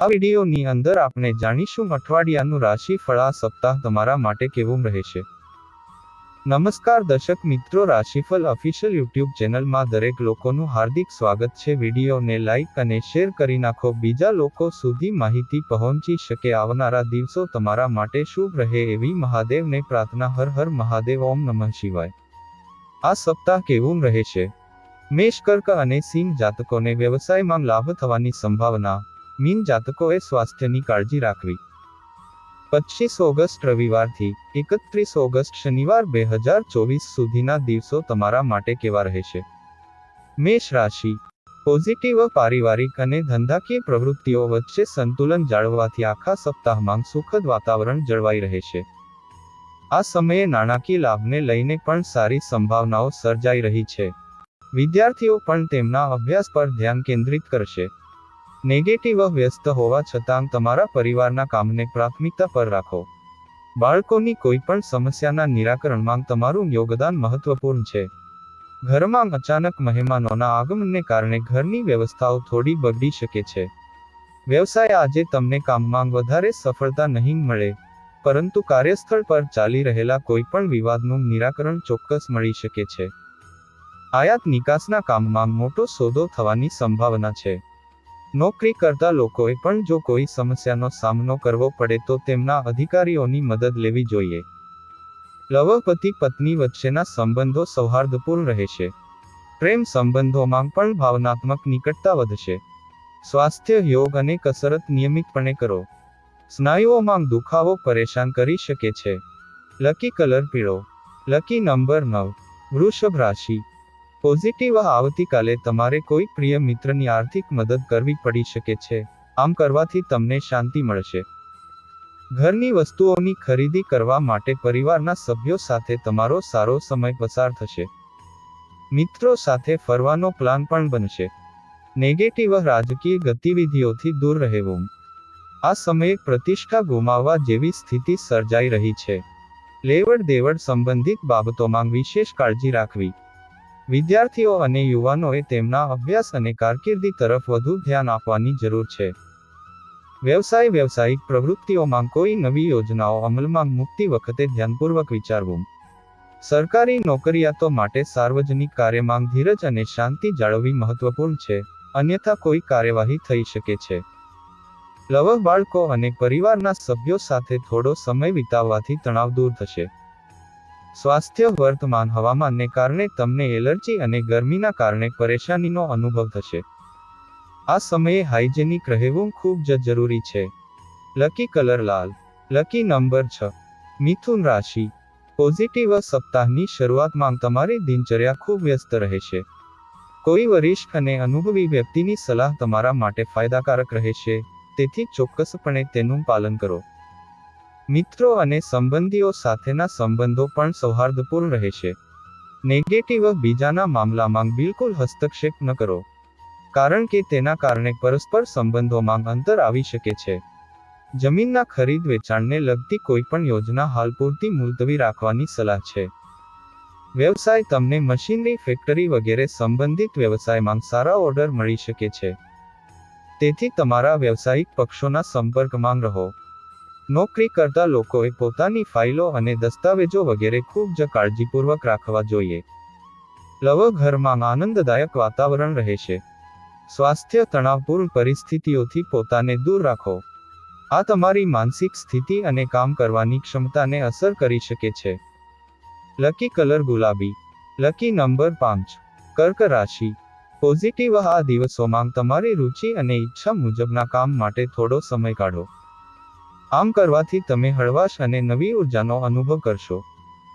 આ વિડીયોની અંદર આપણે જાણીશું અઠવાડિયાનું રાશિફળ આ સપ્તાહ તમારા માટે કેવું રહેશે। નમસ્કાર દર્શક મિત્રો, રાશિફળ ઓફિશિયલ યુટ્યુબ ચેનલમાં દરેક લોકોનું હાર્દિક સ્વાગત છે। વિડીયોને લાઇક અને શેર કરી નાખો, બીજા લોકો સુધી માહિતી પહોંચી શકે। આવનારા દિવસો તમારા માટે શુભ રહે એવી મહાદેવને પ્રાર્થના। હર હર મહાદેવ, ઓમ નમઃ શિવાય। આ સપ્તાહ કેવું રહેશે? મેષ, કર્ક અને સિંહ જાતકોને વ્યવસાયમાં લાભ થવાની સંભાવના। મીન જાતકોએ સ્વાસ્થ્યની કાળજી રાખવી। 25 ઓગસ્ટ રવિવારથી 31 ઓગસ્ટ શનિવાર 2024 સુધીના દિવસો તમારા માટે કેવા રહેશે? મેષ રાશિ, પોઝિટિવ પારિવારિક અને ધંધાકીય પ્રવૃત્તિઓ વચ્ચે સંતુલન જાળવવાથી આખા સપ્તાહમાં સુખદ વાતાવરણ જળવાઈ રહેશે। આ સમયે નાણાકીય લાભને લઈને પણ સારી સંભાવનાઓ સર્જાઈ રહી છે। વિદ્યાર્થીઓ પણ તેમના અભ્યાસ પર ધ્યાન કેન્દ્રિત કરશે। નેગેટિવ વ્યસ્ત હોવા છતાં તમારા પરિવારના કામને પ્રાથમિકતા પર રાખો। બાળકોની કોઈ પણ સમસ્યાના નિરાકરણમાં તમારું યોગદાન મહત્વપૂર્ણ છે। ઘરમાં અચાનક મહેમાનોના આગમનને કારણે ઘરની વ્યવસ્થાઓ થોડી બગડી શકે છે। વ્યવસાય, આજે તમને કામમાં વધારે સફળતા નહીં મળે, પરંતુ કાર્યસ્થળ પર ચાલી રહેલા કોઈ પણ વિવાદનું નિરાકરણ ચોક્કસ મળી શકે છે। આયાત નિકાસના કામમાં મોટો સોદો થવાની સંભાવના છે। નોકરી કરતા લોકોએ પણ જો કોઈ સમસ્યાનો સામનો કરવો પડે તો તેમના અધિકારીઓની મદદ લેવી જોઈએ। લવ, પતિ પત્ની વચ્ચેના સંબંધો સૌહાર્દપૂર્ણ રહેશે। પ્રેમ સંબંધોમાં પણ ભાવનાત્મક નિકટતા વધશે। સ્વાસ્થ્ય, યોગ અને કસરત નિયમિતપણે કરો। સ્નાયુઓમાં દુખાવો પરેશાન કરી શકે છે। લકી કલર પીળો। Lucky number 9। વૃષભ રાશિ, પોઝિટિવ આવતીકાલે તમારે કોઈ પ્રિય મિત્રની આર્થિક મદદ કરવી પડી શકે છે। આમ કરવાથી તમને શાંતિ મળશે। ઘરની વસ્તુઓની ખરીદી કરવા માટે પરિવારના સભ્યો સાથે તમારો સારો સમય પસાર થશે। મિત્રો સાથે ફરવાનો પ્લાન પણ બનશે। નેગેટિવ રાજકીય ગતિવિધિઓથી દૂર રહેવું। આ સમયે પ્રતિષ્ઠા ગુમાવવા જેવી સ્થિતિ સર્જાઈ રહી છે। લેવડ દેવડ સંબંધિત બાબતોમાં વિશેષ કાળજી રાખવી। વિદ્યાર્થીઓ અને યુવાનોએ તેમના અભ્યાસ અને કારકિર્દી તરફ વધુ ધ્યાન આપવાની જરૂર છે। વ્યવસાય, વ્યવસાયિક પ્રવૃત્તિઓમાં કોઈ નવી યોજનાઓ અમલમાં મૂકતી વખતે ધ્યાનપૂર્વક વિચારવું। સરકારી નોકરિયાતો માટે સાર્વજનિક કાર્યમાં ધીરજ અને શાંતિ જાળવવી મહત્વપૂર્ણ છે, અન્યથા કોઈ કાર્યવાહી થઈ શકે છે। લવ, બાળકો અને પરિવારના સભ્યો સાથે થોડો સમય વિતાવવાથી તણાવ દૂર થશે। સ્વાસ્થ્ય, વર્તમાન હવામાનને કારણે તમને એલર્જી અને ગરમીના કારણે પરેશાનીનો અનુભવ થશે। આ સમયે હાઇજેનિક રહેવું ખૂબ જ જરૂરી છે। લકી કલર લાલ। Lucky number 6। મિથુન રાશિ, પોઝિટિવ સપ્તાહની શરૂઆતમાં તમારી દિનચર્યા ખૂબ વ્યસ્ત રહેશે। કોઈ વરિષ્ઠ અને અનુભવી વ્યક્તિની સલાહ તમારા માટે ફાયદાકારક રહેશે, તેથી ચોક્કસપણે તેનું પાલન કરો। મિત્રો અને સંબંધીઓ સાથેના સંબંધો પણ સૌહાર્દપૂર્ણ રહેશે। નેગેટિવ બીજાના મામલામાં બિલકુલ હસ્તક્ષેપ ન કરો, કારણ કે તેના કારણે પરસ્પર સંબંધોમાં અંતર આવી શકે છે। જમીનના ખરીદ વેચાણને લગતી કોઈ પણ યોજના હાલ પૂરતી મુલતવી રાખવાની સલાહ છે। વ્યવસાય, તમને મશીનરી, ફેક્ટરી વગેરે સંબંધિત વ્યવસાયમાં સારા ઓર્ડર મળી શકે છે, તેથી તમારા વ્યવસાયિક પક્ષોના સંપર્કમાં રહો। નોકરી કરતા લોકોએ પોતાની ફાઇલો અને દસ્તાવેજો વગેરે ખૂબ જ કાળજીપૂર્વક રાખવા જોઈએ। લવ, ઘરમાં આનંદદાયક વાતાવરણ રહેશે। સ્વાસ્થ્ય, તણાવપૂર્ણ પરિસ્થિતિઓથી પોતાને દૂર રાખો। આ તમારી માનસિક સ્થિતિ અને કામ કરવાની ક્ષમતાને અસર કરી શકે છે। લકી કલર ગુલાબી। Lucky number 5। કર્ક રાશિ, પોઝિટિવ આ દિવસોમાં તમારી રુચિ અને ઈચ્છા મુજબના કામ માટે થોડો સમય કાઢો। આમ કરવાથી તમે હળવાશ અને નવી ઉર્જાનો અનુભવ કરશો।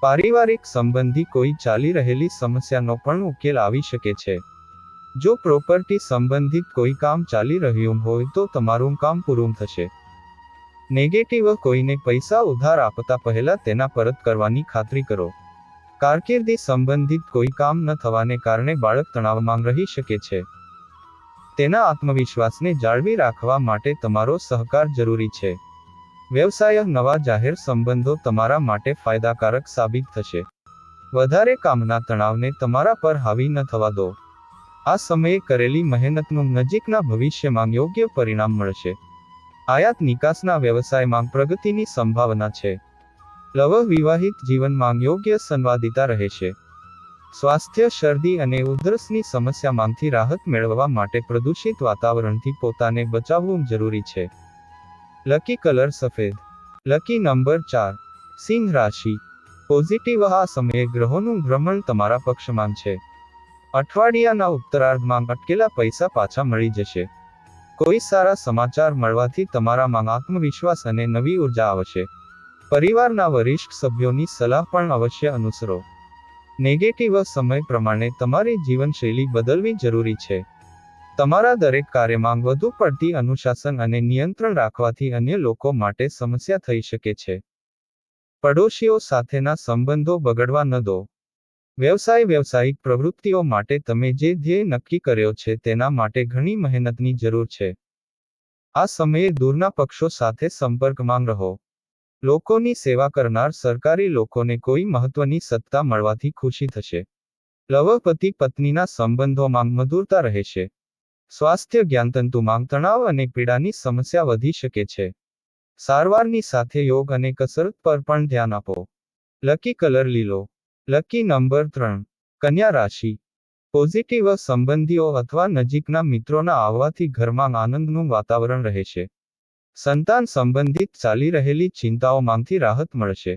પારિવારિક સંબંધી કોઈ ચાલી રહેલી સમસ્યાનો પણ ઉકેલ આવી શકે છે। જો પ્રોપર્ટી સંબંધિત કોઈ કામ ચાલી રહ્યું હોય તો તમારું કામ પૂરું થશે। નેગેટિવ કોઈને પૈસા ઉધાર આપતા પહેલા તેના પરત કરવાની ખાતરી કરો। કારકિર્દી સંબંધિત કોઈ કામ ન થવાને કારણે બાળક તણાવમાં રહી શકે છે। તેના આત્મવિશ્વાસને જાળવી રાખવા માટે તમારો સહકાર જરૂરી છે। વ્યવસાય, નવા જાહેર સંબંધો તમારા માટે ફાયદાકારક સાબિત થશે। વધારે કામના તણાવને તમારા પર હાવી ન થવા દો। આ સમયે કરેલી મહેનતનું નજીકના ભવિષ્યમાં યોગ્ય પરિણામ મળશે। આયાત નિકાસના વ્યવસાયમાં પ્રગતિની સંભાવના છે. લવ વિવાહિત જીવનમાં યોગ્ય સંવાદિતા રહેશે. સ્વાસ્થ્ય શરદી અને ઉધરસની સમસ્યામાંથી રાહત મેળવવા માટે પ્રદૂષિત વાતાવરણથી પોતાને બચાવવું જરૂરી છે. લકી કલર સફેદ. Lucky number 4. સિંહ રાશિ. પોઝિટિવ. આ સમયે ગ્રહોનું ભ્રમણ તમારા પક્ષમાં છે. અઠવાડિયાના ઉત્તરાર્ધમાં અટકેલા પૈસા પાછા મળી જશે. કોઈ સારા સમાચાર મળવાથી તમારામાં આત્મવિશ્વાસ અને નવી ઉર્જા આવશે. પરિવારના વરિષ્ઠ સભ્યોની સલાહ પણ અવશ્ય અનુસરો. નેગેટિવ. સમય પ્રમાણે તમારી જીવનશૈલી બદલવી જરૂરી છે. તમારા દરેક કાર્યમાં વધુ પડતી અનુશાસન અને નિયંત્રણ રાખવાથી અન્ય લોકો માટે સમસ્યા થઈ શકે છે. પડોશીઓ સાથેના સંબંધો બગડવા ન દો. વ્યવસાયિક પ્રવૃત્તિઓ માટે તમે જે ધ્યેય નક્કી કર્યો છે તેના માટે ઘણી મહેનતની જરૂર છે. આ સમયે દૂરના પક્ષો સાથે સંપર્કમાં રહો. લોકોની સેવા કરનાર સરકારી લોકોને કોઈ મહત્વની સત્તા મળવાથી ખુશી થશે. લવ પતિ પત્નીના સંબંધોમાં મધુરતા રહેશે. સ્વાસ્થ્ય. જ્ઞાનતંતુમાં તણાવ અને પીડાની સમસ્યા વધી શકે છે. સારવારની સાથે યોગ અને કસરત પર પણ ધ્યાન આપો. લકી કલર લીલો. Lucky number 3. કન્યા રાશિ. પોઝિટિવ. સંબંધીઓ અથવા નજીકના મિત્રોના આવવાથી ઘરમાં આનંદનું વાતાવરણ રહેશે. સંતાન સંબંધિત ચાલી રહેલી ચિંતાઓમાંથી રાહત મળશે.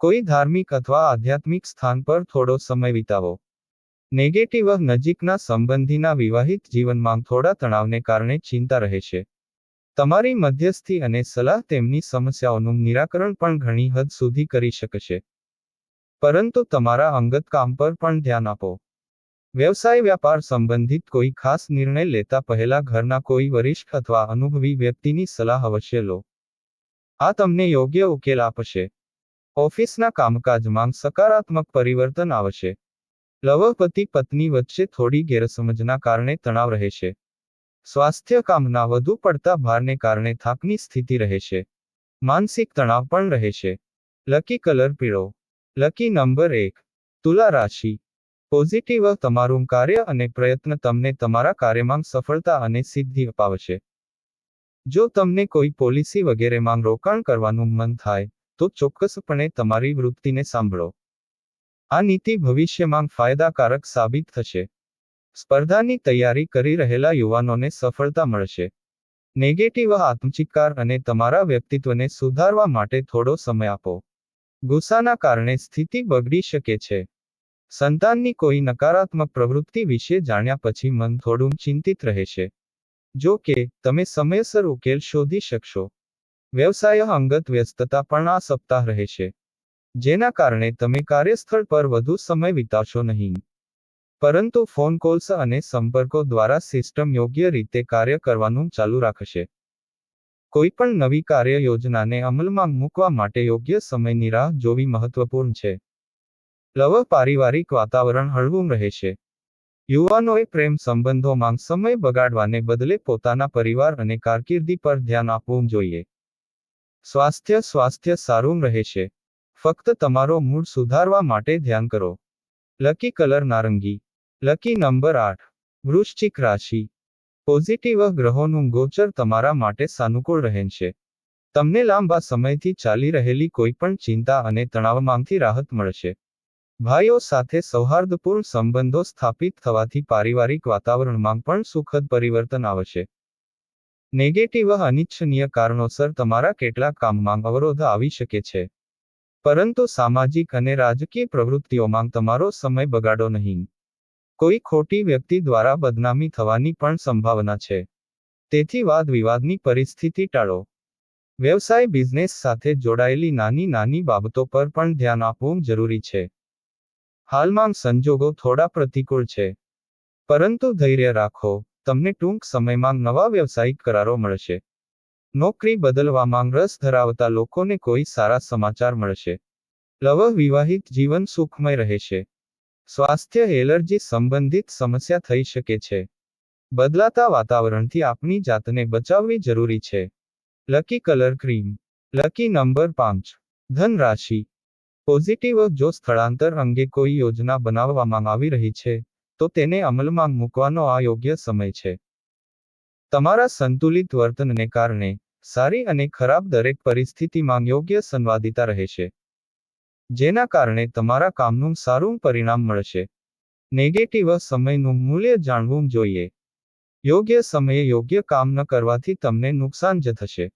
કોઈ ધાર્મિક અથવા આધ્યાત્મિક સ્થાન પર થોડો સમય વિતાવો. નેગેટિવ. નજીકના સંબંધીના વિવાહિત જીવનમાં થોડા તણાવને કારણે ચિંતા રહેશે. તમારી મધ્યસ્થી અને સલાહ તેમની સમસ્યાઓનું નિરાકરણ પણ ઘણી હદ સુધી કરી શકશે. પરંતુ તમારા અંગત કામ પર પણ ધ્યાન આપો. વ્યાપાર સંબંધિત કોઈ ખાસ નિર્ણય લેતા પહેલા ઘરના કોઈ વરિષ્ઠ અથવા અનુભવી વ્યક્તિની સલાહ અવશ્ય લો. આ તમને યોગ્ય ઉકેલ આપશે. ઓફિસના કામકાજમાં સકારાત્મક પરિવર્તન આવશે. લવ પતિ પત્ની વચ્ચે થોડી ગેરસમજના કારણે તણાવ રહેશે. સ્વાસ્થ્ય. કામના વધુ પડતા ભારને કારણે થાકની સ્થિતિ રહેશે. માનસિક તણાવ પણ રહેશે. લકી કલર પીળો. Lucky number 1. તુલા રાશિ. પોઝિટિવ. તમારું કાર્ય અને પ્રયત્ન તમને તમારા કાર્યમાં સફળતા અને સિદ્ધિ અપાવશે. જો તમને કોઈ પોલિસી વગેરેમાં રોકાણ કરવાનું મન થાય તો ચોક્કસપણે તમારી વૃત્તિને સાંભળો. આ નીતિ ભવિષ્યમાં ફાયદાકારક સાબિત થશે. સ્પર્ધાની તૈયારી કરી રહેલા યુવાનોને સફળતા મળશે. નેગેટિવ. આત્મચિત્કાર અને તમારા વ્યક્તિત્વને સુધારવા માટે થોડો સમય આપો. ગુસ્સાના કારણે સ્થિતિ બગડી શકે છે. સંતાનની કોઈ નકારાત્મક પ્રવૃત્તિ વિશે જાણ્યા પછી મન થોડું ચિંતિત રહેશે. જો કે તમે સમયસર ઉકેલ શોધી શકશો. વ્યવસાય. અંગત વ્યસ્તતા પણ આ સપ્તાહ રહેશે, જેના કારણે તમે કાર્યસ્થળ પર વધુ સમય વિતાવશો નહીં. પરંતુ ફોન કોલ્સ અને સંપર્કો દ્વારા સિસ્ટમ યોગ્ય રીતે કાર્ય કરવાનું ચાલુ રાખશે. કોઈ પણ નવી કાર્ય યોજનાને અમલમાં મૂકવા માટે યોગ્ય સમયની રાહ જોવી મહત્વપૂર્ણ છે. લવ. પારિવારિક વાતાવરણ હળવું રહેશે. યુવાનોએ પ્રેમ સંબંધોમાં સમય બગાડવાને બદલે પોતાના પરિવાર અને કારકિર્દી પર ધ્યાન આપવું જોઈએ. સ્વાસ્થ્ય સારું રહેશે. ફક્ત તમારો મૂડ સુધારવા માટે ધ્યાન કરો. લકી કલર નારંગી. Lucky number 8. વૃશ્ચિક રાશિ. પોઝિટિવ. ગ્રહોનું ગોચર તમારા માટે સાનુકૂળ રહેશે. તમને લાંબા સમયથી ચાલી રહેલી કોઈપણ ચિંતા અને તણાવમાંથી રાહત મળશે. ભાઈઓ સાથે સૌહાર્દપૂર્ણ સંબંધો સ્થાપિત થવાથી પારિવારિક વાતાવરણમાં પણ સુખદ પરિવર્તન આવશે. નેગેટિવ. અનિચ્છનીય કારણોસર તમારા કેટલાક કામમાં અવરોધ આવી શકે છે. પરંતુ સામાજિક અને રાજકીય પ્રવૃત્તિઓમાં તમારો સમય બગાડો નહીં. કોઈ ખોટી વ્યક્તિ દ્વારા બદનામી થવાની પણ સંભાવના છે. તેથી વાદવિવાદની પરિસ્થિતિ ટાળો. વ્યવસાય. બિઝનેસ સાથે જોડાયેલી નાની બાબતો પર પણ ધ્યાન આપવું જરૂરી છે. હાલમાં સંજોગો થોડા પ્રતિકૂળ છે, પરંતુ ધૈર્ય રાખો. તમને ટૂંક સમયમાં નવા વ્યવસાયિક કરારો મળશે. નોકરી બદલવામાં રસ ધરાવતા લોકોને કોઈ સારા સમાચાર મળશે. લવ. વિવાહિત જીવન સુખમય રહેશે. સ્વાસ્થ્ય. એલર્જી સંબંધિત સમસ્યા થઈ શકે છે. બદલાતા વાતાવરણથી આપણી જાતને બચાવવી જરૂરી છે. Lucky colour cream. Lucky number 5. ધન રાશિ. પોઝિટિવ. જો સ્થળાંતર અંગે કોઈ યોજના બનાવવામાં આવી રહી છે તો તેને અમલમાં મૂકવાનો આ યોગ્ય સમય છે. તમારા સંતુલિત વર્તનને કારણે સારી અને ખરાબ દરેક પરિસ્થિતિમાં યોગ્ય સંવાદિતા રહેશે, જેના કારણે તમારા કામનું સારું પરિણામ મળશે. નેગેટિવ સમયનું મૂલ્ય જાણવું જોઈએ. યોગ્ય સમયે યોગ્ય કામ ન કરવાથી તમને નુકસાન જ થશે.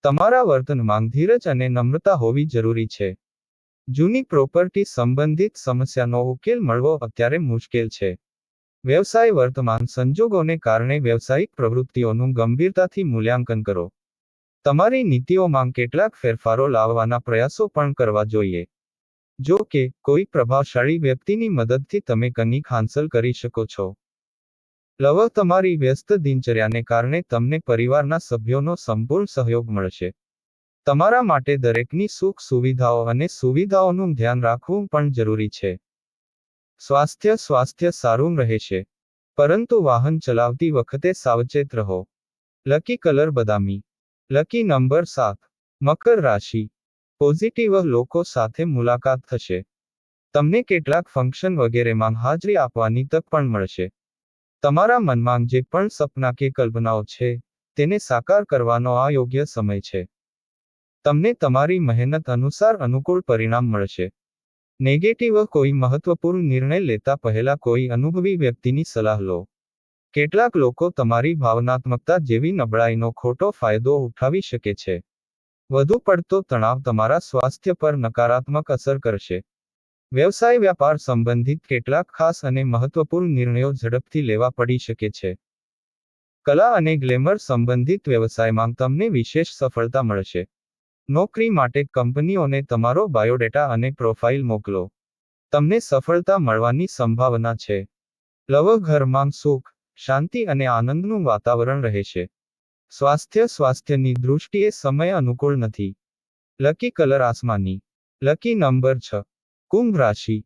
તમારા વર્તનમાં ધીરજ અને નમ્રતા હોવી જરૂરી છે. જૂની પ્રોપર્ટી સંબંધિત સમસ્યાનો ઉકેલ મળવો અત્યારે મુશ્કેલ છે. વ્યવસાય વર્તમાન સંજોગોને કારણે વ્યવસાયિક પ્રવૃત્તિઓનું ગંભીરતાથી મૂલ્યાંકન કરો. તમારી નીતિઓમાં કેટલાક ફેરફારો લાવવાના પ્રયાસો પણ કરવા જોઈએ. જો કે, કોઈ પ્રભાવશાળી વ્યક્તિની મદદથી તમે કંઈક હાંસલ કરી શકો છો. તમારી વ્યસ્ત દિનચર્યાને કારણે તમને પરિવારના સભ્યોનો સંપૂર્ણ સહયોગ મળશે. તમારા માટે દરેકની સુખ સુવિધાઓ અને સુવિધાઓનું ધ્યાન રાખવું પણ જરૂરી છે. સ્વાસ્થ્ય સારું રહેશે, પરંતુ વાહન ચલાવતી વખતે સાવચેત રહો. લકી કલર બદામી. Lucky number 7. મકર રાશિ. પોઝિટિવ લોકો સાથે મુલાકાત થશે. તમને કેટલાક ફંક્શન વગેરેમાં હાજરી આપવાની તક પણ મળશે. તમારા મનમાં જે પણ સપના કે કલ્પનાઓ છે, તેને સાકાર કરવાનો આ યોગ્ય સમય છે. તમને તમારી મહેનત અનુસાર અનુકૂળ પરિણામ મળશે. નેગેટિવ કોઈ મહત્વપૂર્ણ નિર્ણય લેતા પહેલા કોઈ અનુભવી વ્યક્તિની સલાહ લો. કેટલાક લોકો તમારી ભાવનાત્મકતા જેવી નબળાઈનો ખોટો ફાયદો ઉઠાવી શકે છે. વધુ પડતો તણાવ તમારા સ્વાસ્થ્ય પર નકારાત્મક અસર કરશે. વ્યવસાય વ્યાપાર સંબંધિત કેટલાક ખાસ અને મહત્વપૂર્ણ નિર્ણયો ઝડપથી લેવા પડી શકે છે. કલા અને ગ્લેમર સંબંધિત વ્યવસાયમાં તમને વિશેષ સફળતા મળશે. નોકરી માટે કંપનીઓને તમારો બાયોડેટા અને પ્રોફાઇલ મોકલો. તમને સફળતા મળવાની સંભાવના છે. ઘરમાં સુખ, શાંતિ અને આનંદનું વાતાવરણ રહેશે. સ્વાસ્થ્યની દૃષ્ટિએ સમય અનુકૂળ નથી. લકી કલર આસમાની. Lucky number 6. કુંભ રાશિ.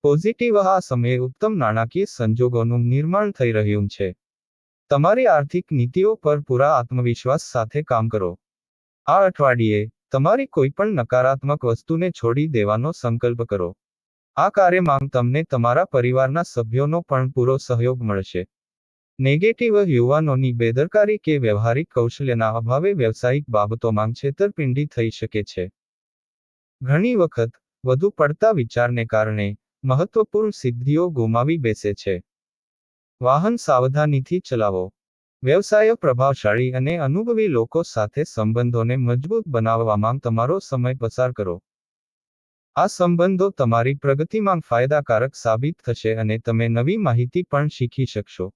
પોઝિટિવ આ સમયે ઉત્તમ નાણાકીય સંજોગોનું નિર્માણ થઈ રહ્યું છે. તમારી આર્થિક નીતિઓ પર પૂરા આત્મવિશ્વાસ સાથે કામ કરો. આ અઠવાડિયે તમારી કોઈપણ નકારાત્મક વસ્તુને છોડી દેવાનો સંકલ્પ કરો. આ કાર્યમાં તમને તમારા પરિવારના સભ્યોનો પણ પૂરો સહયોગ મળશે. નેગેટિવ યુવાનોની બેદરકારી કે વ્યવહારિક કૌશલ્યના અભાવે વ્યવસાયિક બાબતોમાં છેતરપિંડી થઈ શકે છે. ઘણી વખત વધુ પડતા વિચારને કારણે મહત્વપૂર્ણ સિદ્ધિઓ ગુમાવી બેસે છે. વાહન સાવધાનીથી ચલાવો. વ્યવસાય પ્રભાવશાળી અને અનુભવી લોકો સાથે સંબંધોને મજબૂત બનાવવામાં તમારો સમય પસાર કરો. આ સંબંધો તમારી પ્રગતિમાં ફાયદાકારક સાબિત થશે અને તમે નવી માહિતી પણ શીખી શકશો.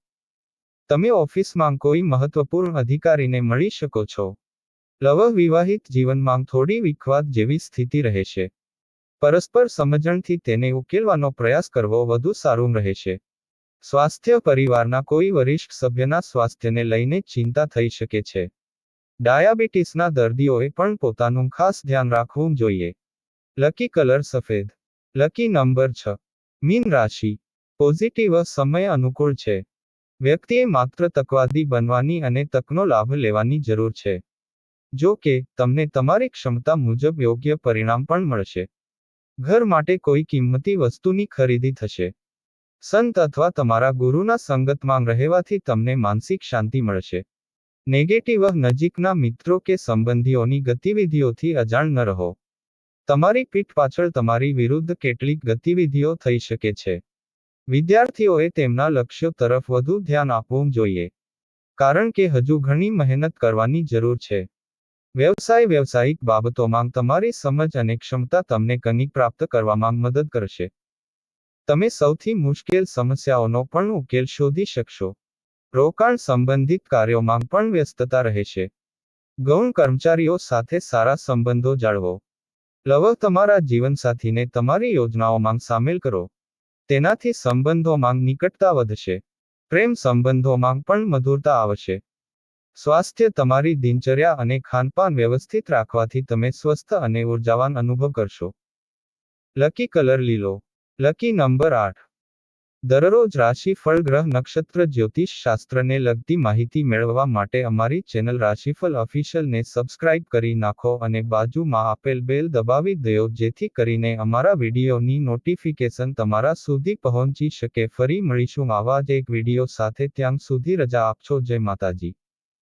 તમે ઓફિસમાં કોઈ મહત્વપૂર્ણ અધિકારીને મળી શકો છો. વિવાહિત જીવનમાં થોડી વિખવાદ જેવી સ્થિતિ રહેશે. પરસ્પર સમજણથી તેને ઉકેલવાનો પ્રયાસ કરવો વધુ સારું રહેશે. સ્વાસ્થ્ય પરિવારના કોઈ વરિષ્ઠ સભ્યના સ્વાસ્થ્યને લઈને ચિંતા થઈ શકે છે. ડાયાબિટીસના દર્દીઓએ પણ પોતાનું ખાસ ધ્યાન રાખવું જોઈએ. લકી કલર સફેદ. Lucky number 6. મીન રાશિ. પોઝિટિવ સમય અનુકૂળ છે. વ્યક્તિએ માત્ર તકવાદી બનવાની અને તકનો લાભ લેવાની જરૂર છે. જો કે, તમને તમારી ક્ષમતા મુજબ યોગ્ય પરિણામ પણ મળશે. ઘર માટે કોઈ કિંમતી વસ્તુની ખરીદી થશે. સંત અથવા તમારા ગુરુના સંગતમાં રહેવાથી તમને માનસિક શાંતિ મળશે. નેગેટિવ નજીકના મિત્રો કે સંબંધીઓની ગતિવિધિઓથી અજાણ ન રહો. તમારી પીઠ પાછળ તમારી વિરુદ્ધ કેટલીક ગતિવિધિઓ થઈ શકે છે. વિદ્યાર્થીઓએ તેમના લક્ષ્યો તરફ વધુ ધ્યાન આપવું જોઈએ, કારણ કે હજુ ઘણી મહેનત કરવાની જરૂર છે. વ્યવસાયિક બાબતોમાં તમારી સમજ અને ક્ષમતા તમને કંઈક પ્રાપ્ત કરવામાં મદદ કરશે. તમે સૌથી મુશ્કેલ સમસ્યાઓનો પણ ઉકેલ શોધી શકશો. રોકાણ સંબંધિત કાર્યોમાં પણ વ્યસ્તતા રહેશે. ગૌણ કર્મચારીઓ સાથે સારા સંબંધો જાળવો. તમારા જીવનસાથીને તમારી યોજનાઓમાં સામેલ કરો. તેનાથી સંબંધોમાં નિકટતા વધશે. પ્રેમ સંબંધોમાં પણ મધુરતા આવશે. સ્વાસ્થ્ય તમારી દિનચર્યા અને ખાનપાન વ્યવસ્થિત રાખવાથી તમે સ્વસ્થ અને ઉર્જાવાન અનુભવ કરશો. લકી કલર લીલો. Lucky number 8. દરરોજ રાશિફળ ગ્રહ નક્ષત્ર જ્યોતિષ શાસ્ત્રને લગતી માહિતી મેળવવા માટે અમારી ચેનલ રાશિફળ ઓફિશિયલને સબસ્ક્રાઇબ કરી નાખો અને બાજુમાં આપેલ બેલ દબાવી દો, જેથી કરીને અમારા વિડીયોની નોટિફિકેશન તમારા સુધી પહોંચી શકે. ફરી મળીશું આવા જ એક વિડીયો સાથે. ત્યાં સુધી રજા આપશો. જય માતાજી.